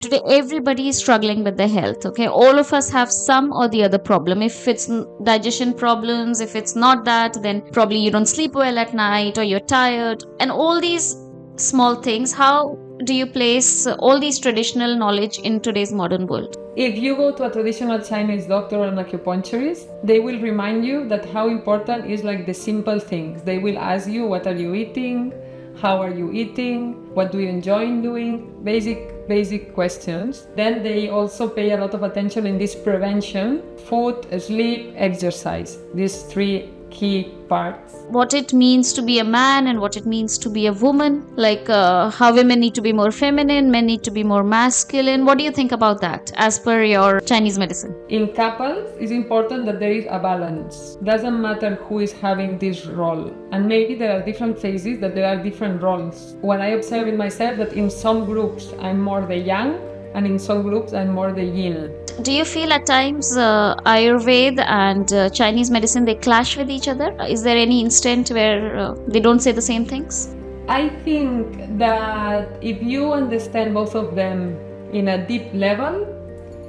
Today, everybody is struggling with their health. Okay, all of us have some or the other problem. If it's digestion problems, if it's not that, then probably you don't sleep well at night or you're tired, and all these small things. How do you place all these traditional knowledge in today's modern world? If you go to a traditional Chinese doctor or an acupuncturist, they will remind you that how important is like the simple things. They will ask you, what are you eating? How are you eating? What do you enjoy in doing? Basic questions. Then they also pay a lot of attention in this prevention: food, sleep, exercise. These three key parts. What it means to be a man and what it means to be a woman, like how women need to be more feminine, men need to be more masculine. What do you think about that as per your Chinese medicine? In couples, it's important that there is a balance. Doesn't matter who is having this role. And maybe there are different phases, that there are different roles. When I observe in myself that in some groups I'm more the yang, and in some groups I'm more the yin. Do you feel at times Ayurveda and Chinese medicine, they clash with each other? Is there any instant where they don't say the same things? I think that if you understand both of them in a deep level,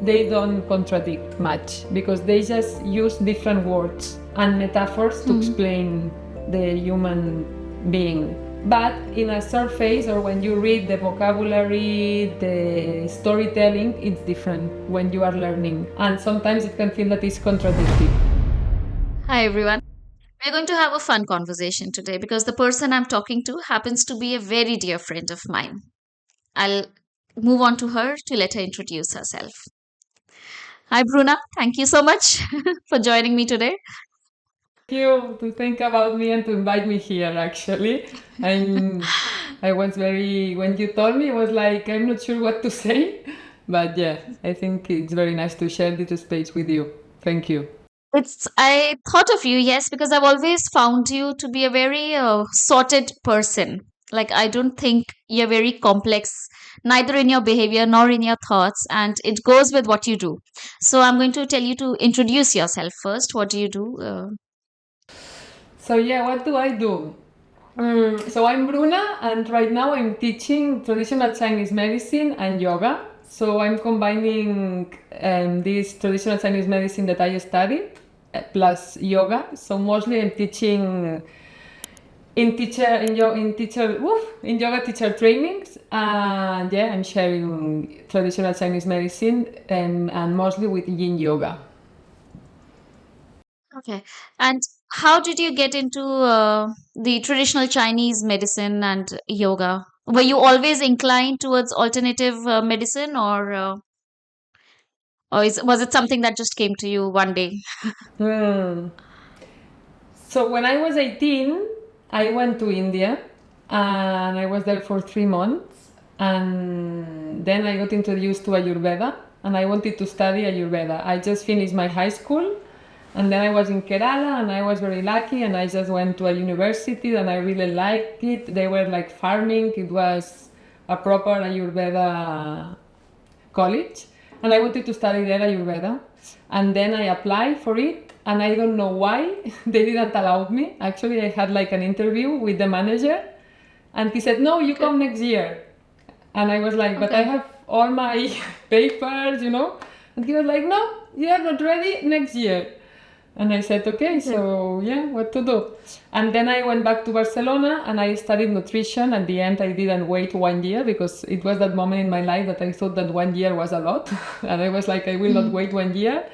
they don't contradict much, because they just use different words and metaphors to explain the human being. But in a surface, or when you read the vocabulary, the storytelling, it's different when you are learning. And sometimes it can feel that it's contradictory. Hi everyone. We're going to have a fun conversation today because the person I'm talking to happens to be a very dear friend of mine. I'll move on to her to let her introduce herself. Hi Bruna, thank you so much for joining me today. You to think about me and to invite me here, actually. I was when you told me, I was like, I'm not sure what to say, but yeah, I think it's very nice to share this space with you. Thank you. I thought of you, yes, because I've always found you to be a very sorted person. Like, I don't think you're very complex, neither in your behavior nor in your thoughts, and it goes with what you do. So, I'm going to tell you to introduce yourself first. What do you do? So yeah, what do I do? So I'm Bruna, and right now I'm teaching traditional Chinese medicine and yoga. So I'm combining this traditional Chinese medicine that I studied plus yoga. So mostly I'm teaching in yoga teacher trainings, and yeah, I'm sharing traditional Chinese medicine and mostly with Yin Yoga. Okay. And how did you get into the traditional Chinese medicine and yoga? Were you always inclined towards alternative medicine, or was it something that just came to you one day? Hmm. So when I was 18, I went to India and I was there for 3 months. And then I got introduced to Ayurveda and I wanted to study Ayurveda. I just finished my high school and then I was in Kerala and I was very lucky and I just went to a university and I really liked it. They were like farming, it was a proper Ayurveda college and I wanted to study there Ayurveda. And then I applied for it and I don't know why they didn't allow me. Actually, I had like an interview with the manager and he said, no, you come next year. And I was like, but I have all my papers, And he was like, no, you are not ready next year. And I said, okay, so yeah, what to do? And then I went back to Barcelona and I studied nutrition. At the end, I didn't wait 1 year because it was that moment in my life that I thought that 1 year was a lot. And I was like, I will not wait 1 year.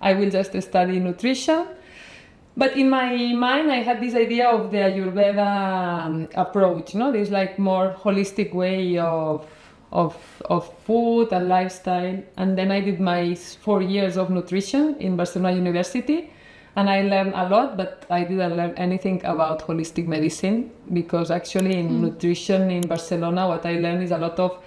I will just study nutrition. But in my mind, I had this idea of the Ayurveda approach, this like more holistic way of food and lifestyle. And then I did my 4 years of nutrition in Barcelona University. And I learned a lot, but I didn't learn anything about holistic medicine because actually in nutrition in Barcelona, what I learned is a lot of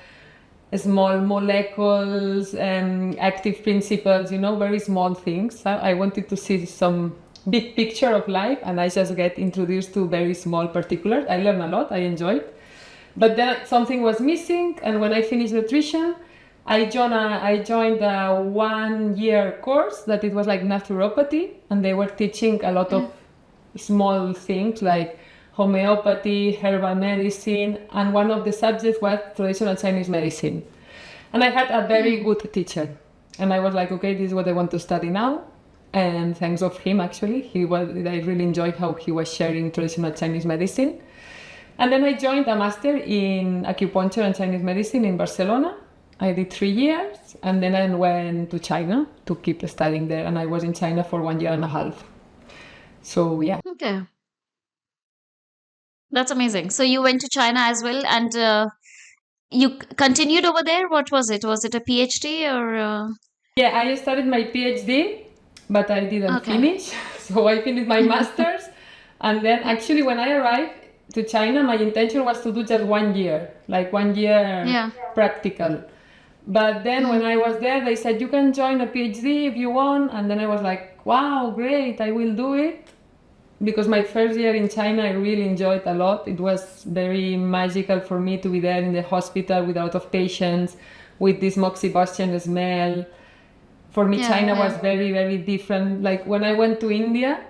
small molecules and active principles, very small things. I wanted to see some big picture of life and I just get introduced to very small particulars. I learned a lot, I enjoyed. But then something was missing, and when I finished nutrition, I joined a 1 year course that it was like naturopathy, and they were teaching a lot of small things like homeopathy, herbal medicine, and one of the subjects was traditional Chinese medicine. And I had a very good teacher. And I was like, okay, this is what I want to study now. And thanks of him, actually, I really enjoyed how he was sharing traditional Chinese medicine. And then I joined a master in acupuncture and Chinese medicine in Barcelona. I did 3 years, and then I went to China to keep studying there. And I was in China for 1 year and a half. So yeah. Okay. That's amazing. So you went to China as well, and you continued over there. What was it? Was it a PhD or? Yeah, I started my PhD, but I didn't Okay. finish. So I finished my master's. And then actually when I arrived to China, my intention was to do just 1 year, like 1 year Yeah. practical. But then when I was there, they said, you can join a PhD if you want. And then I was like, wow, great, I will do it. Because my first year in China, I really enjoyed a lot. It was very magical for me to be there in the hospital with a lot of patients, with this moxibustion smell. For me, Yeah, China was yeah. very, very different. Like when I went to India,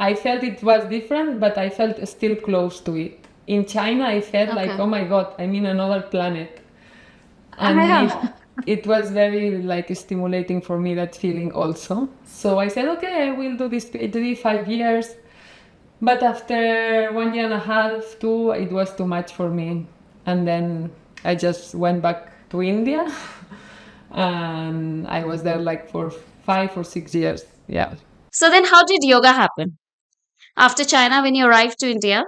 I felt it was different, but I felt still close to it. In China, I felt like, Okay. oh my God, I'm in another planet. And Yeah. it was very like stimulating for me, that feeling also. So I said, okay, I will do this PhD 5 years. But after 1 year and a half, 2, it was too much for me. And then I just went back to India. And I was there like for 5 or 6 years. Yeah. So then, how did yoga happen after China when you arrived to India?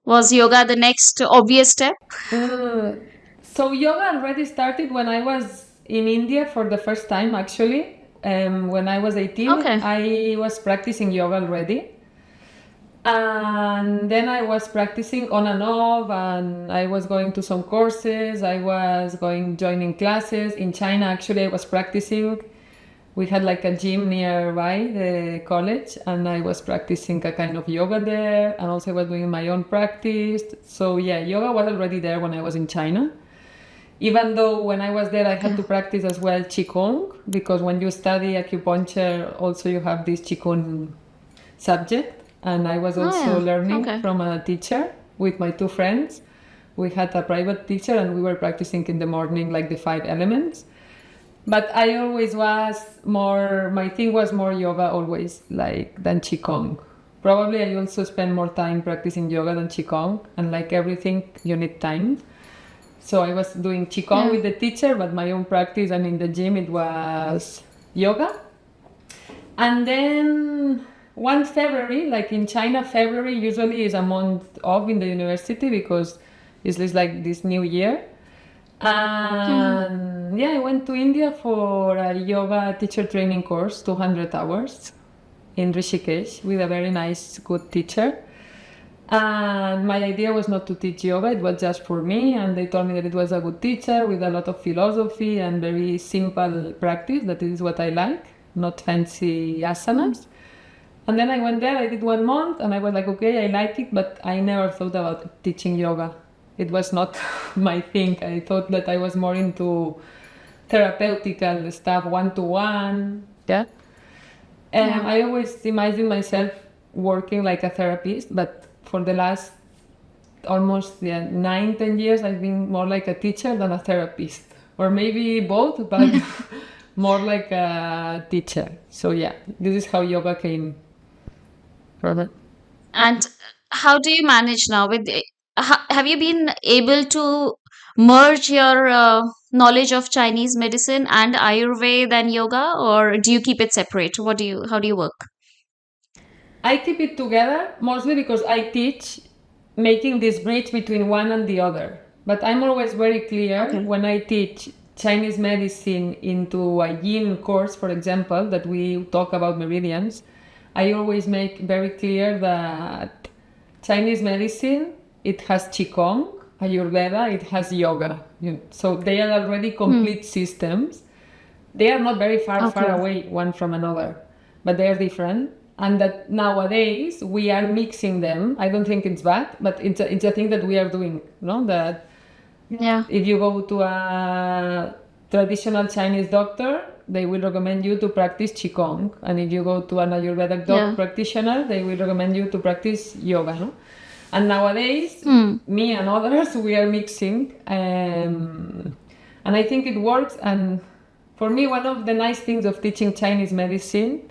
Was yoga the next obvious step? Uh, so yoga already started when I was in India for the first time, actually. When I was 18, Okay. I was practicing yoga already. And then I was practicing on and off, and I was going to some courses. I was joining classes. In China, actually, I was practicing. We had like a gym nearby the college, and I was practicing a kind of yoga there, and also I was doing my own practice. So yeah, yoga was already there when I was in China. Even though when I was there, I had to practice as well Qigong, because when you study acupuncture, also you have this Qigong subject. And I was Oh, also yeah. learning Okay. from a teacher with my 2 friends. We had a private teacher, and we were practicing in the morning like the 5 elements. But I always was more, my thing was more yoga always, like, than Qigong. Probably I also spend more time practicing yoga than Qigong, and like everything, you need time. So I was doing Qigong Yeah. with the teacher, but my own practice, and in the gym it was yoga. And then one February, like in China, February usually is a month off in the university because it's just like this new year. And yeah, I went to India for a yoga teacher training course, 200 hours in Rishikesh with a very nice, good teacher. And my idea was not to teach yoga, it was just for me. And they told me that it was a good teacher with a lot of philosophy and very simple practice, that is what I like, not fancy asanas. And then I went there, I did 1 month, and I was like, okay, I like it, but I never thought about teaching yoga. It was not my thing. I thought that I was more into therapeutical stuff, one-to-one. Yeah. And Yeah. I always imagined myself working like a therapist, but for the last almost 9-10 years, I've been more like a teacher than a therapist. Or maybe both, but more like a teacher. So yeah, this is how yoga came. And how do you manage now with have you been able to merge your knowledge of Chinese medicine and Ayurveda and yoga, or do you keep it separate? How do you work? I keep it together mostly because I teach making this bridge between one and the other. But I'm always very clear Okay. when I teach Chinese medicine into a Yin course, for example, that we talk about meridians. I always make very clear that Chinese medicine, it has Qigong, Ayurveda, it has yoga. So they are already complete systems. They are not very far Okay. away one from another, but they are different. And that nowadays we are mixing them. I don't think it's bad, but it's a thing that we are doing. No, that Yeah. if you go to a traditional Chinese doctor, they will recommend you to practice Qigong. And if you go to an Ayurvedic Yeah. practitioner, they will recommend you to practice yoga. No? And nowadays, Hmm. me and others, we are mixing. And I think it works. And for me, one of the nice things of teaching Chinese medicine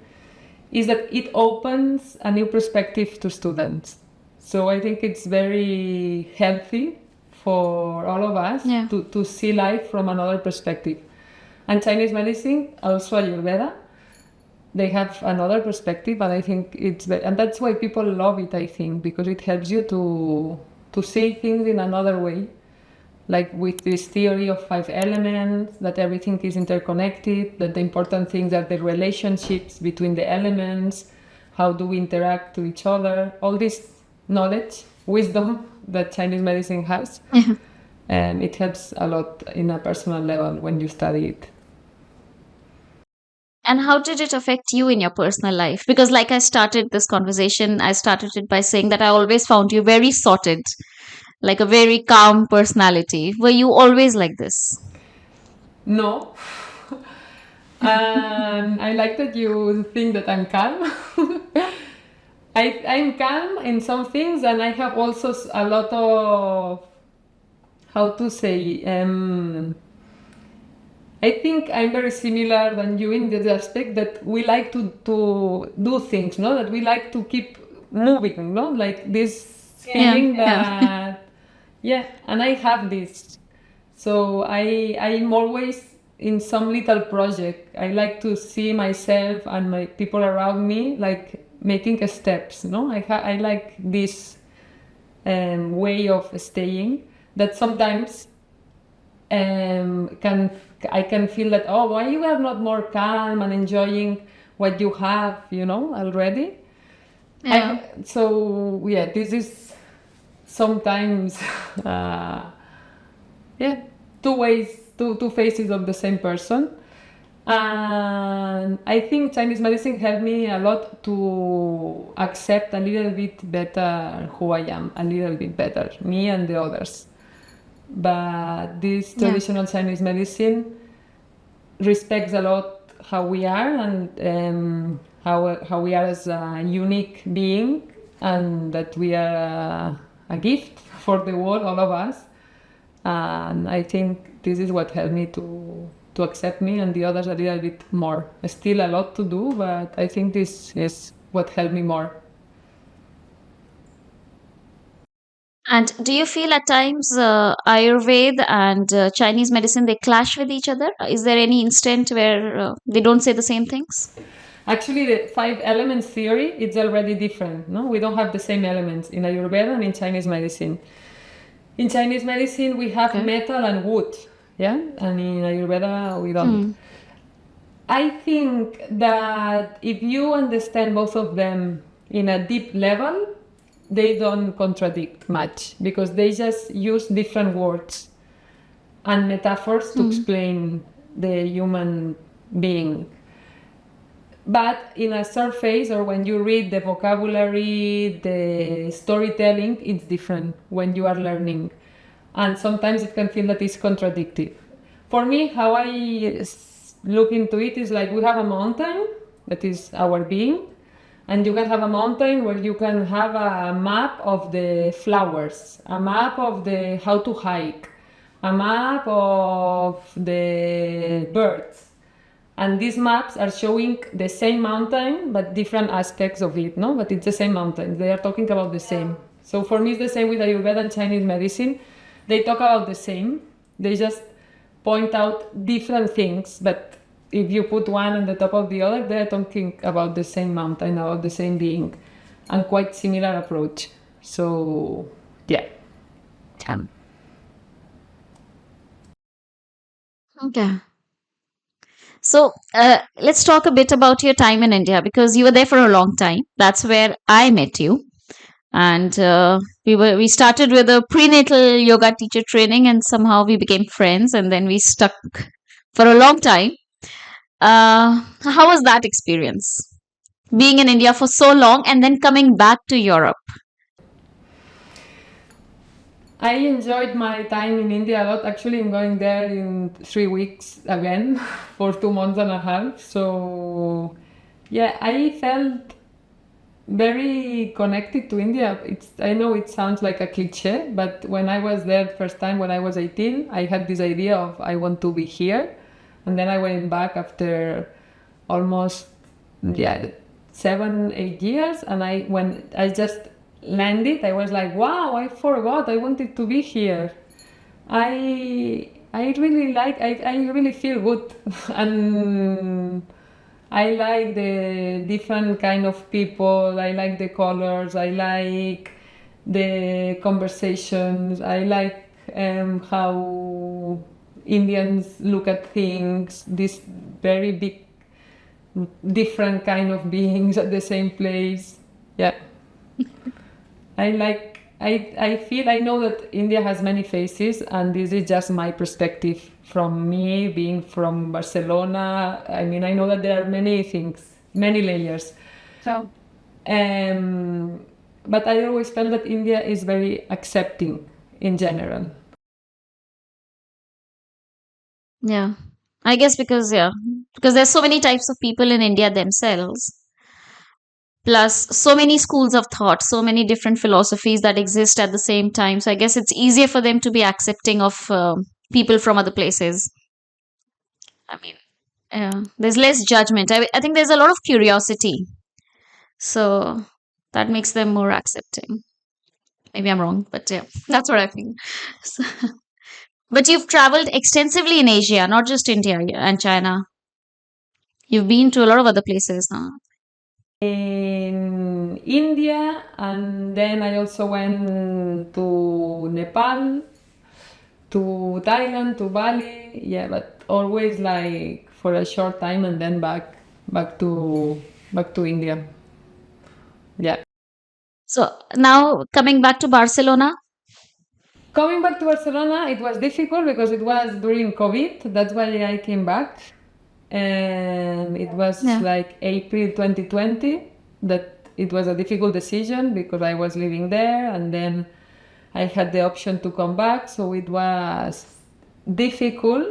is that it opens a new perspective to students. So I think it's very healthy for all of us to see life from another perspective. And Chinese medicine, also Ayurveda, they have another perspective, and I think and that's why people love it, I think, because it helps you to see things in another way. Like with this theory of 5 elements, that everything is interconnected, that the important things are the relationships between the elements, how do we interact to each other, all this knowledge, wisdom that Chinese medicine has. And it helps a lot in a personal level when you study it. And how did it affect you in your personal life? Because, like I started this conversation, I started it by saying that I always found you very sorted, like a very calm personality. Were you always like this? No. I like that you think that I'm calm. I'm calm in some things, and I have also a lot of, how to say, I think I'm very similar than you in the aspect that we like to do things, no? That we like to keep moving, no? Like this feeling that, and I have this. So I'm always in some little project. I like to see myself and my people around me like making steps, no? I like this way of staying that sometimes I can feel that, oh, why you are not more calm and enjoying what you have, already. This is sometimes two faces of the same person. And I think Chinese medicine helped me a lot to accept a little bit better who I am, a little bit better, me and the others. But this traditional Chinese medicine respects a lot how we are and how we are as a unique being, and that we are a gift for the world, all of us. And I think this is what helped me to accept me and the others a little bit more. Still a lot to do, but I think this is what helped me more. And do you feel at times Ayurveda and Chinese medicine, they clash with each other? Is there any instant where they don't say the same things? Actually, the 5 elements theory, it's already different. No, we don't have the same elements in Ayurveda and in Chinese medicine. In Chinese medicine, we have metal and wood, and in Ayurveda, we don't. I think that if you understand both of them in a deep level, they don't contradict much, because they just use different words and metaphors to explain the human being. But in a surface, or when you read the vocabulary, the storytelling, it's different when you are learning. And sometimes it can feel that it's contradictory. For me, how I look into it is like we have a mountain that is our being, and you can have a mountain where you can have a map of the flowers, a map of the how to hike, a map of the birds. And these maps are showing the same mountain, but different aspects of it, no? But it's the same mountain. They are talking about the same. So for me, it's the same with Ayurveda and Chinese medicine. They talk about the same. They just point out different things, but if you put one on the top of the other, they're talking about the same mountain, about the same being, and quite similar approach. So, yeah. Okay. So let's talk a bit about your time in India, because you were there for a long time. That's where I met you. And we started with a prenatal yoga teacher training, and somehow we became friends, and then we stuck for a long time. How was that experience? Being in India for so long and then coming back to Europe. I enjoyed my time in India a lot. Actually, I'm going there in 3 weeks again for 2 months and a half. So, yeah, I felt very connected to India. I know it sounds like a cliche, but when I was there first time when I was 18, I had this idea of I want to be here, and then I went back after almost 7-8 years, and when I just landed, I was like, wow, I forgot I wanted to be here. I really like I really feel good and I like the different kind of people. I like the colors. I like the conversations. I like how Indians look at things. This very big, different kind of beings at the same place. Yeah, I like. I feel I know that India has many faces, and this is just my perspective from me being from Barcelona. I mean, I know that there are many things, many layers. So, but I always felt that India is very accepting in general. Yeah. I guess because there's so many types of people in India themselves, plus so many schools of thought, so many different philosophies that exist at the same time. So I guess it's easier for them to be accepting of people from other places. I mean, there's less judgment. I think there's a lot of curiosity. So that makes them more accepting. Maybe I'm wrong, but yeah, that's what I think. So, but you've traveled extensively in Asia, not just India and China. You've been to a lot of other places now. In India, and then I also went to Nepal, to Thailand, to Bali. Yeah, but always like for a short time, and then back to India. Yeah. So now coming back to Barcelona. Coming back to Barcelona, it was difficult because it was during COVID. That's why I came back. And it was Yeah. like April 2020 that it was a difficult decision because I was living there and then I had the option to come back. So it was difficult.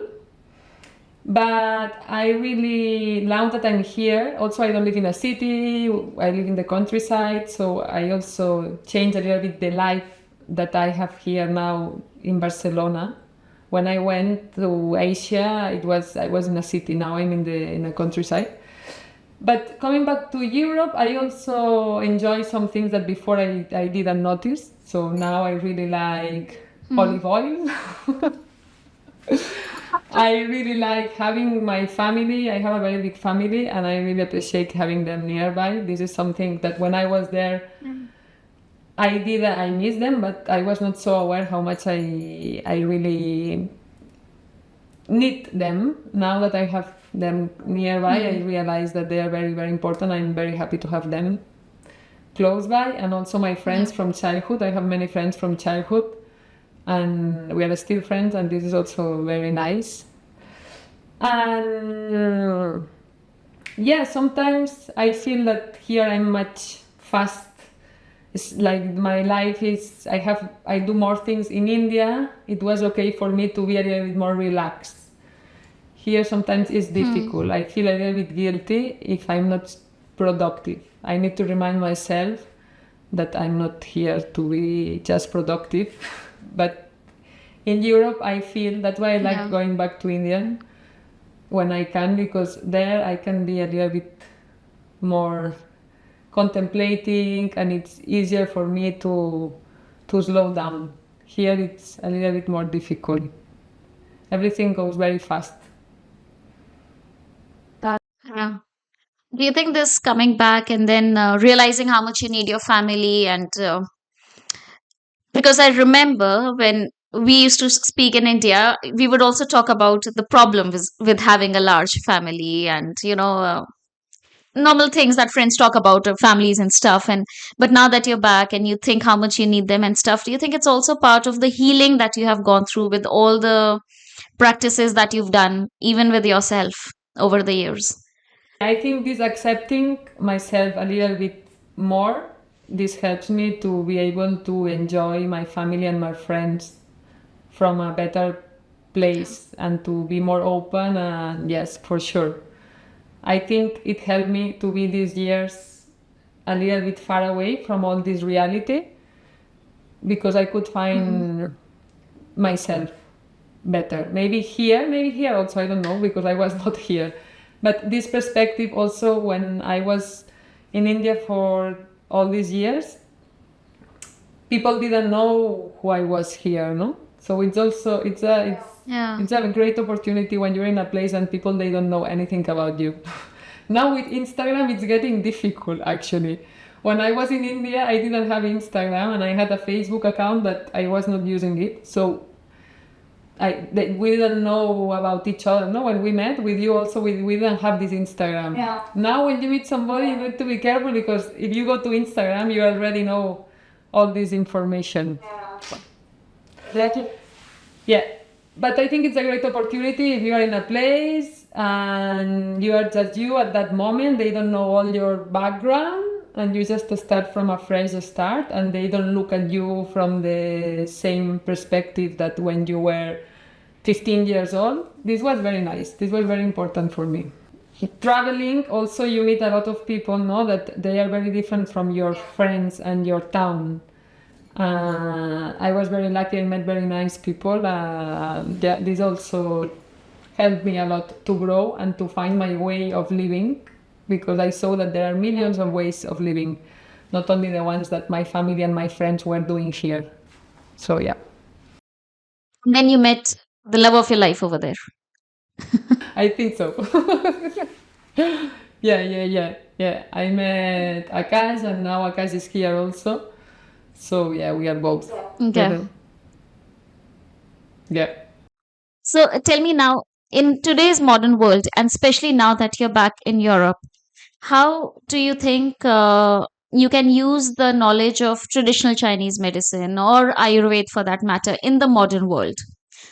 But I really, now that I'm here, also I don't live in a city, I live in the countryside. So I also changed a little bit the life that I have here now in Barcelona. When I went to Asia, I was in a city. Now I'm in the countryside. But coming back to Europe, I also enjoy some things that before I didn't notice. So now I really like olive oil. I really like having my family. I have a very big family, and I really appreciate having them nearby. This is something that when I was there, I miss them, but I was not so aware how much I really need them. Now that I have them nearby, I realize that they are very, very important. I'm very happy to have them close by, and also my friends from childhood. I have many friends from childhood, and we are still friends, and this is also very nice. And yeah, sometimes I feel that here I'm much fast. It's like my life is, I do more things in India. It was okay for me to be a little bit more relaxed. Here sometimes it's difficult. I feel a little bit guilty if I'm not productive. I need to remind myself that I'm not here to be just productive. But in Europe, I feel that's why I like going back to India when I can, because there I can be a little bit more contemplating, and it's easier for me to slow down. Here it's a little bit more difficult. Everything goes very fast. Yeah. Do you think this coming back and then realizing how much you need your family and because I remember when we used to speak in India, we would also talk about the problem with having a large family and normal things that friends talk about families and stuff. And but now that you're back and you think how much you need them and stuff, do you think it's also part of the healing that you have gone through with all the practices that you've done, even with yourself over the years? I think this accepting myself a little bit more, this helps me to be able to enjoy my family and my friends from a better place and to be more open. And yes, for sure. I think it helped me to be these years a little bit far away from all this reality, because I could find myself better. Maybe here also, I don't know, because I was not here. But this perspective also, when I was in India for all these years, people didn't know who I was here, no? So it's a great opportunity when you're in a place and people, they don't know anything about you. Now with Instagram, it's getting difficult actually. When I was in India, I didn't have Instagram and I had a Facebook account, but I was not using it. So we didn't know about each other. No, when we met with you also, we didn't have this Instagram. Yeah. Now when you meet somebody, you need to be careful, because if you go to Instagram, you already know all this information. Yeah, but I think it's a great opportunity if you are in a place and you are just you at that moment. They don't know all your background, and you just start from a fresh start, and they don't look at you from the same perspective that when you were 15 years old. This was very nice. This was very important for me. Traveling, also you meet a lot of people, no, that they are very different from your friends and your town. I was very lucky. I met very nice people. This also helped me a lot to grow and to find my way of living, because I saw that there are millions of ways of living, not only the ones that my family and my friends were doing here. So yeah, And then you met the love of your life over there. I think so. Yeah. I met Akash, and now Akash is here also. So yeah, we are both. Okay. Yeah. So tell me now, in today's modern world, and especially now that you're back in Europe, how do you think you can use the knowledge of traditional Chinese medicine or Ayurveda for that matter in the modern world?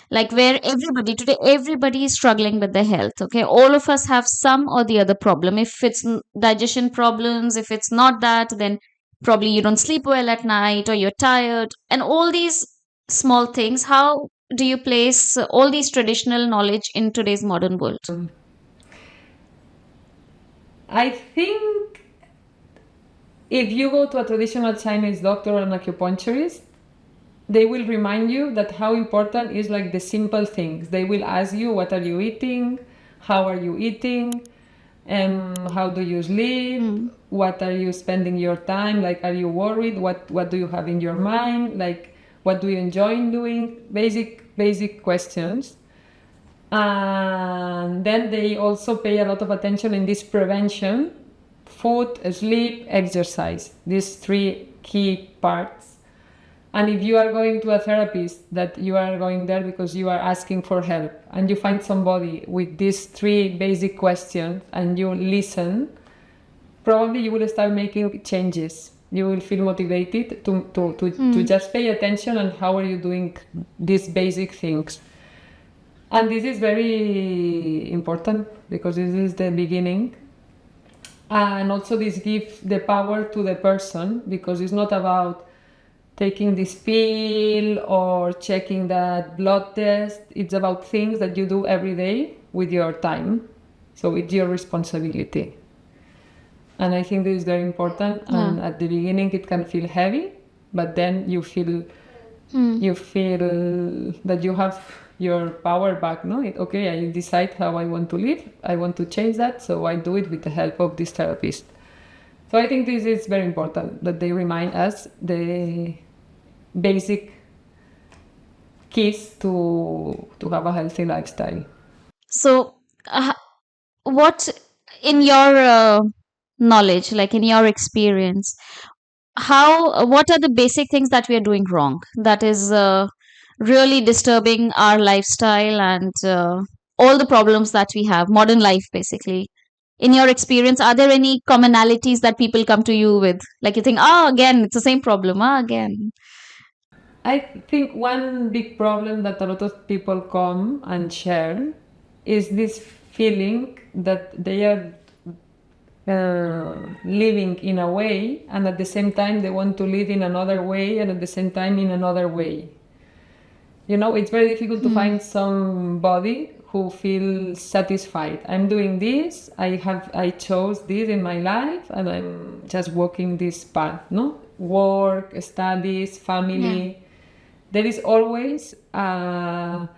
Like where everybody is struggling with their health. Okay, all of us have some or the other problem. If it's digestion problems, if it's not that, then probably you don't sleep well at night or you're tired, and all these small things. How do you place all these traditional knowledge in today's modern world? I think if you go to a traditional Chinese doctor or an acupuncturist, they will remind you that how important is like the simple things. They will ask you, what are you eating? How are you eating? How do you sleep? What are you spending your time? Like, are you worried? What do you have in your mind? Like, what do you enjoy doing? Basic questions. And then they also pay a lot of attention in this prevention: food, sleep, exercise. These three key parts. And if you are going to a therapist, that you are going there because you are asking for help, and you find somebody with these three basic questions and you listen, probably you will start making changes. You will feel motivated to just pay attention and how are you doing these basic things. And this is very important because this is the beginning. And also this gives the power to the person, because it's not about taking this pill or checking that blood test. It's about things that you do every day with your time. So it's your responsibility. And I think this is very important. And at the beginning it can feel heavy, but then you feel that you have your power back. No, okay, I decide how I want to live. I want to change that, so I do it with the help of this therapist. So I think this is very important, that they remind us the basic keys to have a healthy lifestyle. So, what in your knowledge, like in your experience, what are the basic things that we are doing wrong that is really disturbing our lifestyle and all the problems that we have, modern life basically? In your experience, are there any commonalities that people come to you with? Like you think, again, it's the same problem, again. I think one big problem that a lot of people come and share is this feeling that they are living in a way, and at the same time they want to live in another way, and at the same time in another way. You know, it's very difficult to find somebody who feel satisfied. I'm doing this. I chose this in my life, and I'm just walking this path. No work, studies, family. There is always I'm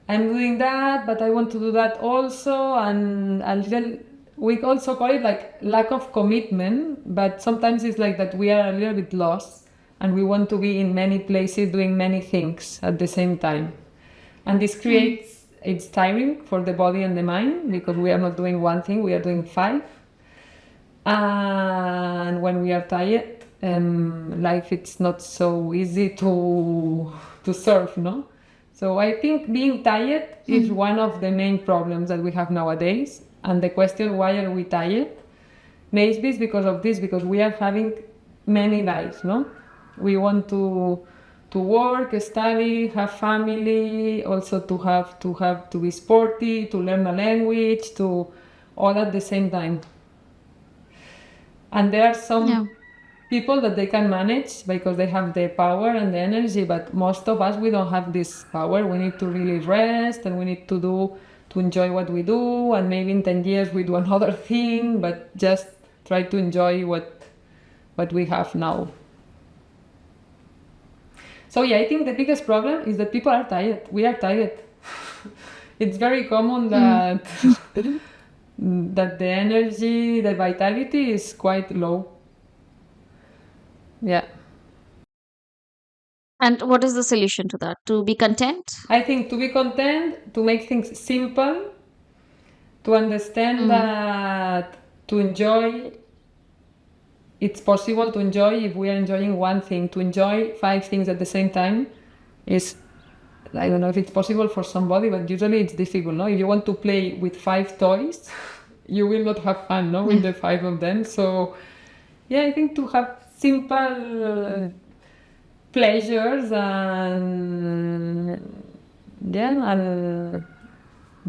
doing that, but I want to do that also, and a little. We also call it like lack of commitment, but sometimes it's like that we are a little bit lost, and we want to be in many places doing many things at the same time, and this creates it's tiring for the body and the mind because we are not doing one thing, we are doing five, and when we are tired, life it's not so easy to serve, no. So I think being tired is one of the main problems that we have nowadays. And the question, why are we tired? Maybe it's because of this, because we are having many lives, no? We want to work, study, have family, also to be sporty, to learn a language, to all at the same time. And there are some people that they can manage because they have the power and the energy, but most of us, we don't have this power. We need to really rest, and we need to enjoy what we do, and maybe in 10 years we do another thing, but just try to enjoy what we have now. So I think the biggest problem is that people are tired. We are tired. It's very common that that the energy, the vitality is quite low. Yeah. And what is the solution to that? To be content? I think to be content, to make things simple, to understand that to enjoy, it's possible to enjoy if we are enjoying one thing. To enjoy 5 things at the same time is, I don't know if it's possible for somebody, but usually it's difficult, no? If you want to play with 5 toys, you will not have fun, no, with the 5 of them. So, I think to have simple pleasures and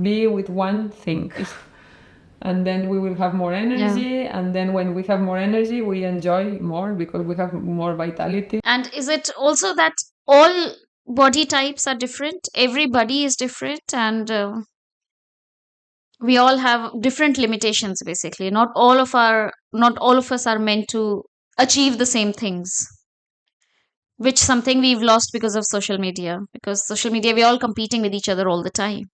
be with one thing, and then we will have more energy, and then when we have more energy we enjoy more because we have more vitality. And is it also that all body types are different? Every body is different, and we all have different limitations. Basically, not all of us are meant to achieve the same things, which something we've lost because of social media. Because social media, we're all competing with each other all the time.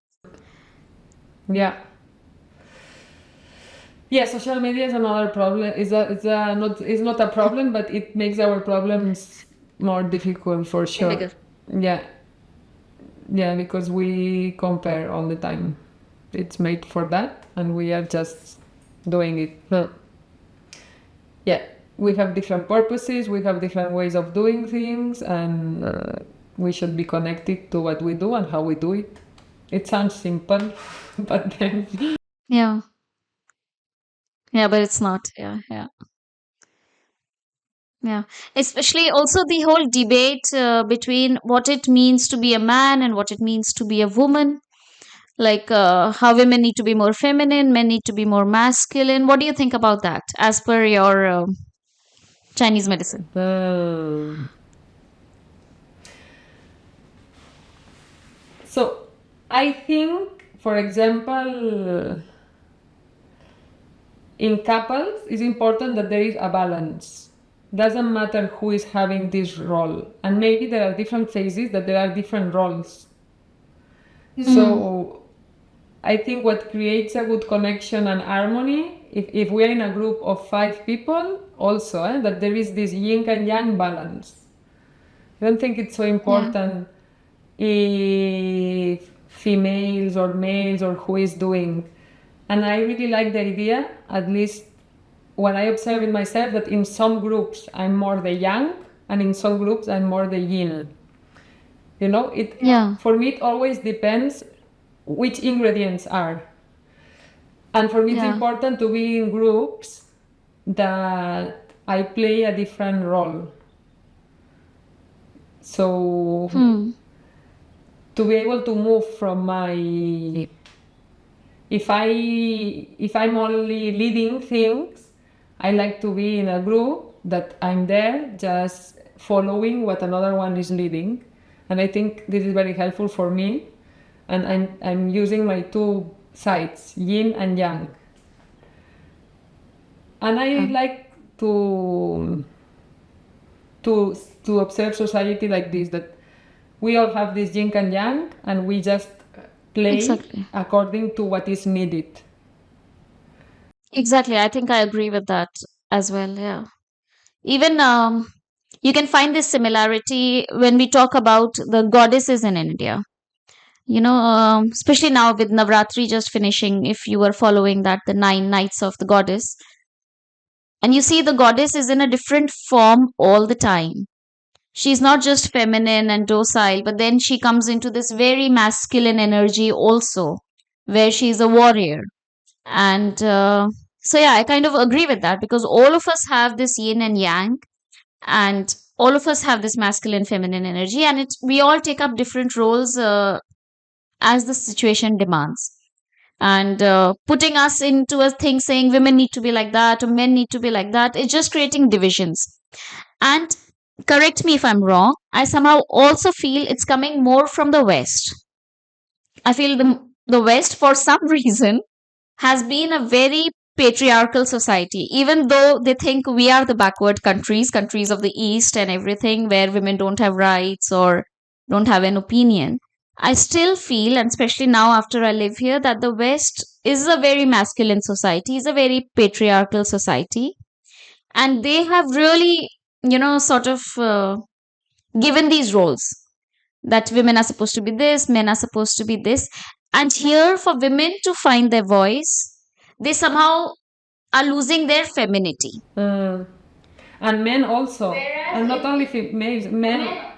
Social media is another problem. It's not a problem, but it makes our problems more difficult for sure. Bigger. Because we compare all the time. It's made for that, and we are just doing it. We have different purposes, we have different ways of doing things, and we should be connected to what we do and how we do it. It sounds simple, but then... Yeah, but it's not. Yeah. Especially also the whole debate between what it means to be a man and what it means to be a woman. Like how women need to be more feminine, men need to be more masculine. What do you think about that as per your Chinese medicine? So I think, for example, in couples, it's important that there is a balance. Doesn't matter who is having this role. And maybe there are different phases that there are different roles. So I think what creates a good connection and harmony, if we are in a group of 5 people, also that there is this yin and yang balance. I don't think it's so important if females or males or who is doing. And I really like the idea, at least when I observe in myself, that in some groups I'm more the yang, and in some groups I'm more the yin. For me it always depends which ingredients are. And for me it's important to be in groups that I play a different role. So to be able to move from my... If I'm only leading things, I like to be in a group that I'm there just following what another one is leading. And I think this is very helpful for me. and I'm using my two sides, yin and yang. And I like to observe society like this, that we all have this yin and yang, and we just play Exactly. according to what is needed. Exactly. I think I agree with that as well. Yeah. Even you can find this similarity when we talk about the goddesses in India. Especially now with Navratri just finishing, if you were following that, the 9 nights of the goddess, and you see the goddess is in a different form all the time. She's not just feminine and docile, but then she comes into this very masculine energy also, where she's a warrior. And so, yeah, I kind of agree with that because all of us have this yin and yang, and all of us have this masculine feminine energy, and we all take up different roles as the situation demands. And putting us into a thing saying women need to be like that or men need to be like that, it's just creating divisions. And correct me if I'm wrong, I somehow also feel it's coming more from the West. I feel the West, for some reason, has been a very patriarchal society, even though they think we are the backward countries of the East and everything, where women don't have rights or don't have an opinion. I still feel, and especially now after I live here, that the West is a very masculine society, is a very patriarchal society, and they have really, sort of given these roles that women are supposed to be this, men are supposed to be this. And here, for women to find their voice, they somehow are losing their femininity. And men also, Whereas and not only females, men.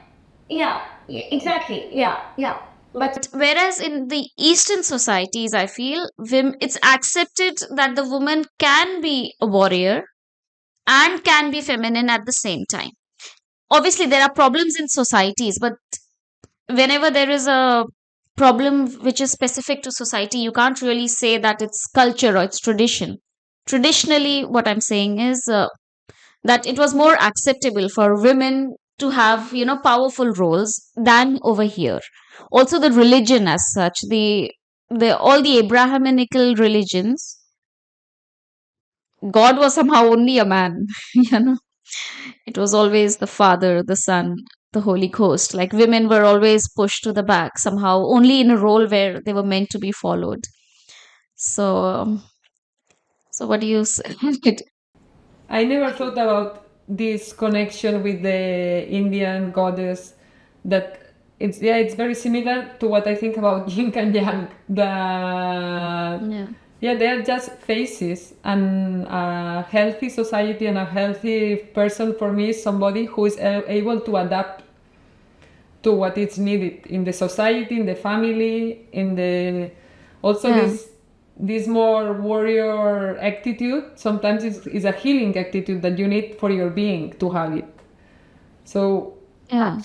Yeah, exactly. Yeah. But whereas in the Eastern societies, I feel it's accepted that the woman can be a warrior and can be feminine at the same time. Obviously, there are problems in societies, but whenever there is a problem which is specific to society, you can't really say that it's culture or it's tradition. Traditionally, what I'm saying is that it was more acceptable for women to have, powerful roles than over here. Also, the religion as such, the all the Abrahamical religions, God was somehow only a man. you know It was always the Father, the Son, the Holy Ghost. Like women were always pushed to the back somehow, only in a role where they were meant to be followed. So, so what do you say? I never thought about this connection with the Indian goddess. That it's very similar to what I think about yin and yang. They're just phases, and a healthy society and a healthy person for me is somebody who is able to adapt to what is needed in the society, in the family, in the also this more warrior attitude sometimes is a healing attitude that you need for your being to have it. So yeah.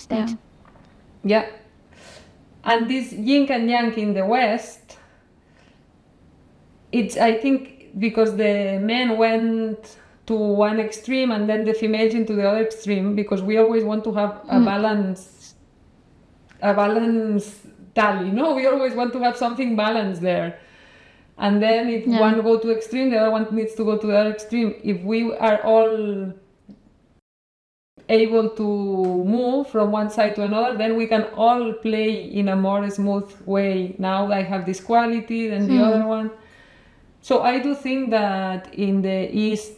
And this yin and yang in the West, it's, I think, because the men went to one extreme and then the females into the other extreme, because we always want to have a balance tally, we always want to have something balanced there. And then if one go to extreme, the other one needs to go to the other extreme. If we are all able to move from one side to another, then we can all play in a more smooth way. Now I have this quality, then the other one. So I do think that in the East,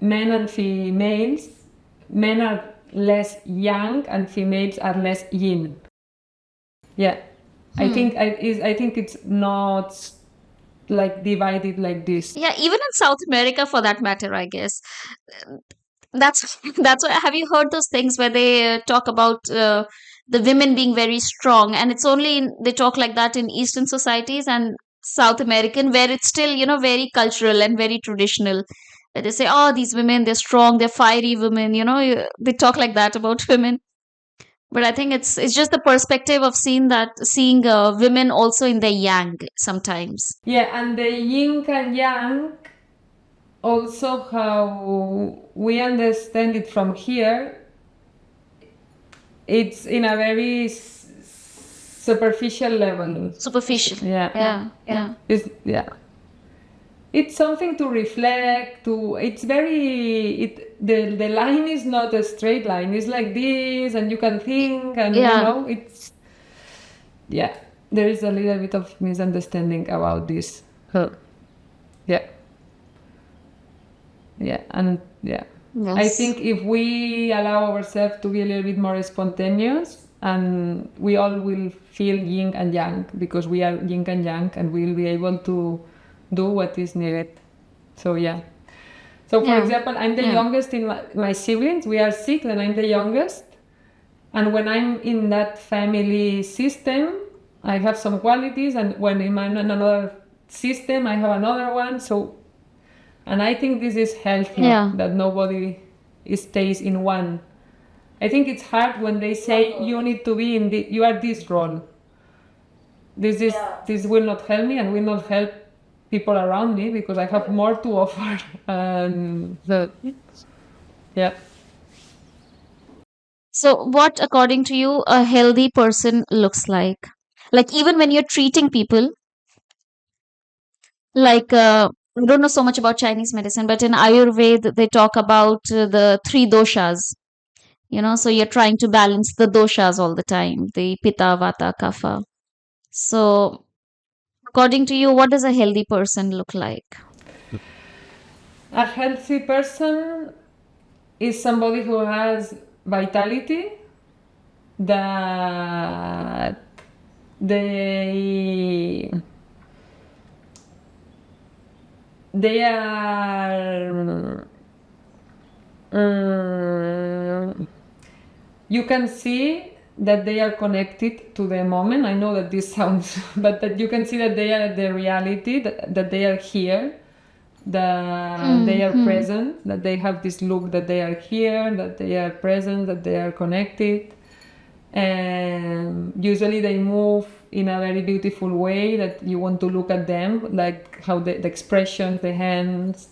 men and females, men are less yang and females are less yin. Yeah, I think it's not like divided like this. Yeah, even in South America, for that matter, I guess. That's why. Have you heard those things where they talk about the women being very strong, and it's only they talk like that in Eastern societies and South American, where it's still very cultural and very traditional. Where they say, "Oh, these women, they're strong, they're fiery women." They talk like that about women. But I think it's just the perspective of seeing women also in their yang sometimes. Yeah, and the yin and yang, also how we understand it from here, it's in a very superficial level. Superficial. Yeah. Yeah. Yeah. It's something to reflect to. It's very the line is not a straight line. It's like this, and you can think, and Yeah. it's yeah. There is a little bit of misunderstanding about this. Huh. Yeah. Yeah, and yeah. I Yes. think if we allow ourselves to be a little bit more spontaneous, and we all will feel yin and yang because we are yin and yang, and we'll be able to do what is needed. So yeah. So for Yeah. example, I'm the Yeah. youngest in my siblings. We are six, and I'm the youngest. And when I'm in that family system, I have some qualities, and when I'm in another system, I have another one. So, and I think this is healthy Yeah. that nobody stays in one. I think it's hard when they say you need to be in you are this role. This will not help me and will not help people around me because I have more to offer. Yeah. So, what, according to you, a healthy person looks like? Like, even when you're treating people, like, I don't know so much about Chinese medicine, but in Ayurveda, they talk about the three doshas. So you're trying to balance the doshas all the time, the pitta, vata, kapha. So, according to you, what does a healthy person look like? A healthy person is somebody who has vitality, that they are you can see that they are connected to the moment. I know that this sounds but that you can see that they are the reality, that they are here, that they are present, that they have this look, that they are here, that they are present, that they are connected. And usually they move in a very beautiful way that you want to look at them, like how the expressions, the hands.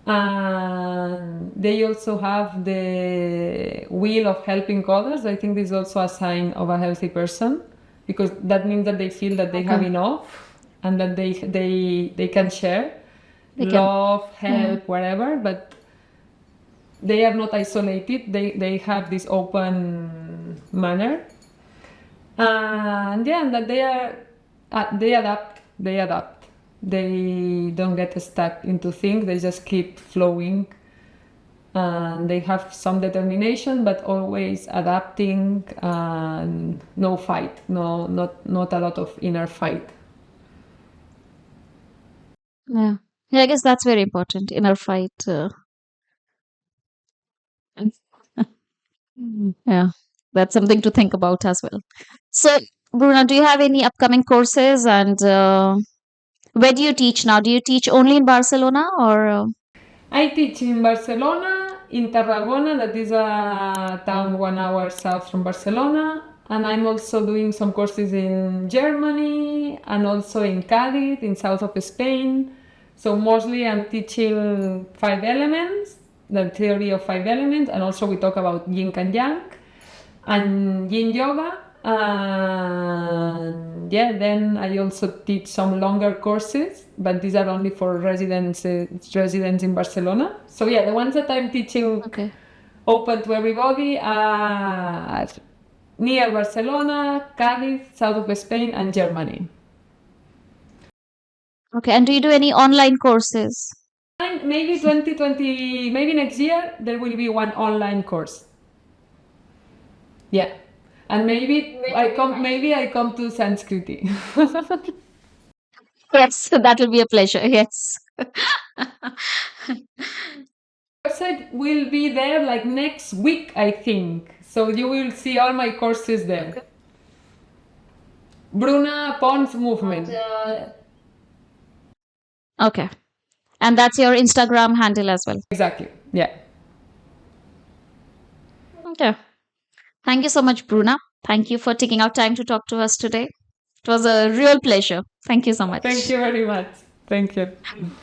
And they also have the will of helping others. I think this is also a sign of a healthy person, because that means that they feel that they have enough and that they can share love, help, whatever, but they are not isolated. They have this open manner, and yeah, and that they adapt. They don't get stuck into things. They just keep flowing, and they have some determination, but always adapting, and no fight, not a lot of inner fight. Yeah. Yeah, I guess that's very important. Inner fight. Yeah, that's something to think about as well. So, Bruna, do you have any upcoming courses, and where do you teach now? Do you teach only in Barcelona or? I teach in Barcelona, in Tarragona, that is a town 1 hour south from Barcelona, and I'm also doing some courses in Germany and also in Cádiz, in south of Spain. So mostly I'm teaching 5 elements, the theory of 5 elements, and also we talk about yin and yang and Yin Yoga. And yeah, then I also teach some longer courses, but these are only for residents in Barcelona. So yeah, the ones that I'm teaching open to everybody are near Barcelona, Cádiz, south of Spain, and Germany. Okay, and do you do any online courses? Maybe 2020, maybe next year, there will be one online course. Yeah. And maybe I come to Sanskriti. Yes, that will be a pleasure. Yes. Website will be there like next week, I think. So you will see all my courses there. Bruna Pons movement. Okay. And that's your Instagram handle as well. Exactly. Yeah. Okay. Thank you so much, Bruna. Thank you for taking out time to talk to us today. It was a real pleasure. Thank you so much. Thank you very much. Thank you.